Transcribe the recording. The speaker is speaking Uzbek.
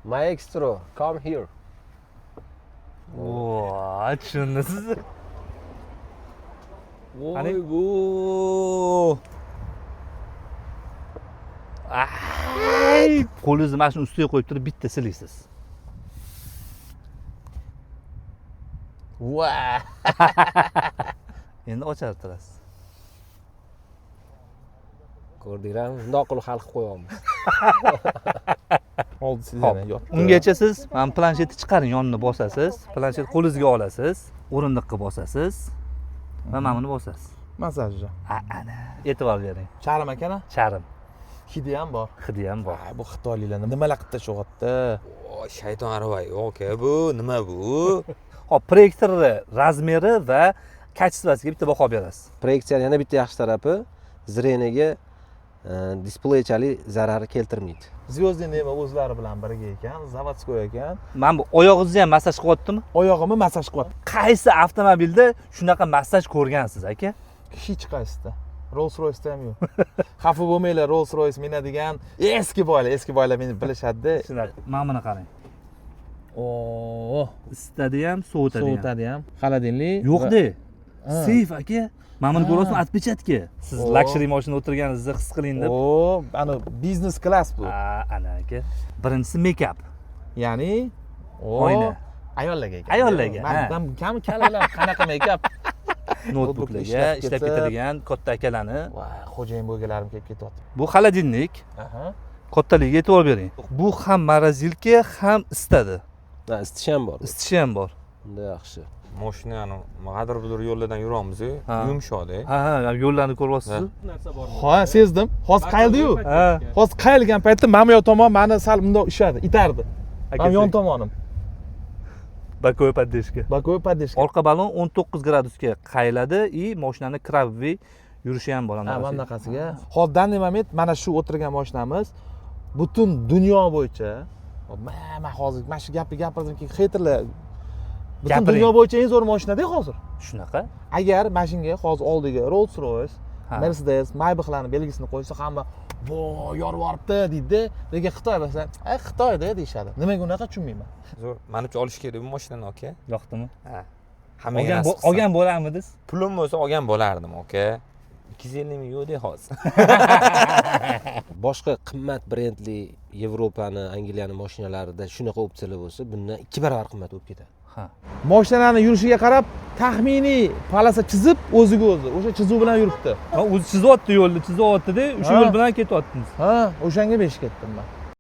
Maestro, come here. Oo, tushundingiz siz. Voy bu. Ay, qo'lingizni mana shuni ustiga qo'yib turib bitta silaysiz. Vay. Endi ochar turasiz. Ko'rdinglarmi? Bundoq qilib hal qilib qo'yamiz. Oldi sizlarni yotdi. Ungacha siz mana planshetni chiqaring, yonini bosasiz. Planshet qo'lingizga olasiz, o'rindiqqa bosasiz va mana buni bosasiz. Massajda. Ana, e'tibor bering. Charm akana? Charm, Hidi ham bor. hidi ham bor. Bu xitoyliklarni nimalar qilib tashlayapti? Voy, shayton arava yo'q bu, nima bu? Hop, proyektorni razmeri va kачествосiga bitta baho berasiz. Proyeksiyaning yana bitta yaxshi tarafi zreniyaga displeychalik zarari keltirmaydi. Zvezdniy nima o'zlari bilan birga ekan, zavodskoy ekan. Mana bu oyog'ingizni ham massaj qilyaptimi? Oyog'imni massaj qilyapti. Qaysi avtomobilda shunaqa massaj ko'rgansiz, aka? Hech qaysida. Rolls-Royce'da ham yo'q. Xafa bo'lmanglar, Rolls-Royce minadigan eski boylar meni bilishadi. Shunaqa. Mana buni qarang. Oo, Isitadi ham, sovutadi ham. sovutadi ham. Xolodilnik. Yo'q-de. Ha. Seyf aka. Mana buni ko'ryapsizmi, отпечатка. Siz Oo. luxury mashina o'tirganingizni his qiling deb. Oo, ana biznes klass bu. Ana aka. Birinchisi make-up. Ya'ni Oyna. Ayollarga ekan. Ayollarga, ha. Men kam kalalar qanaqa make-up. Notebooklarga ishlab ishlab ketib. ketadigan katta akalarni. Voy, xo'jayin bo'lganlarim kelib ketyapti. Bu xolodilnik. Aha. Kattaligiga e'tibor bering. Bu ham morosilka, ham isitadi. Ha, isitish ham bor. Isitishi ham bor. Unda yaxshi. Mashinani qadar bir yo'llardan yuramiz-ku, Ha. yumshoqda. Ha, yo'llarni ko'ryapsiz. Ha, sezdim. Hozir qayildi-yu. Ha. Hozir qayilgan paytda mana bu yoq tomon meni sal bundoq ishladi, itardi. Mana yon tomonim. Bakoy поддержка. Bakoy поддержка. Orqa balon 19 gradusga qayiladi и mashinani kravvi yurishi ham bor. Ha, mana bunaqasiga. Hozir данный момент mana shu o'tirgan mashinamiz butun dunyo bo'yicha men hozir mana shu gapni gapirdim keyin xeyterlar. Butun Gapiring. dunyo bo'yicha eng zo'r mashina-da hozir. Shunaqa? Agar mashinaga hozir oldiga Rolls-Royce, Ha. Mercedes, Maybachlarning belgisini qo'ysa hamma "Voy, yorib yuboribdi" deydi. Lekin Xitoy bo'lsa, "Ay, Xitoyda" deyshadi. Nimaga unaqa tushunmayman. Zo'r. Menimcha olish kerak bu mashinani, aka. Yoqdimi? Ha. Hammaga nasib qilsa. Olgan bo'larmidingiz? Pulim bo'lsa olgan bo'lardim, aka. 250 ming yo'q-de hozir. Boshqa qimmat brendli Yevropani, Angliyani mashinalarida shunaqa opsiyalar bo'lsa, bundan 2 barobar qimmat bo'lib ketadi. Ha. Mashinani yurishiga qarab taxminiy polasa chizib, o'ziga o'zi o'sha chizuv bilan yuribdi. O'zi chizyapti yo'lni, chizyapti-da, o'sha Ha. yo'l bilan ketyaptimiz. Ha, o'shanga besh ketdim men.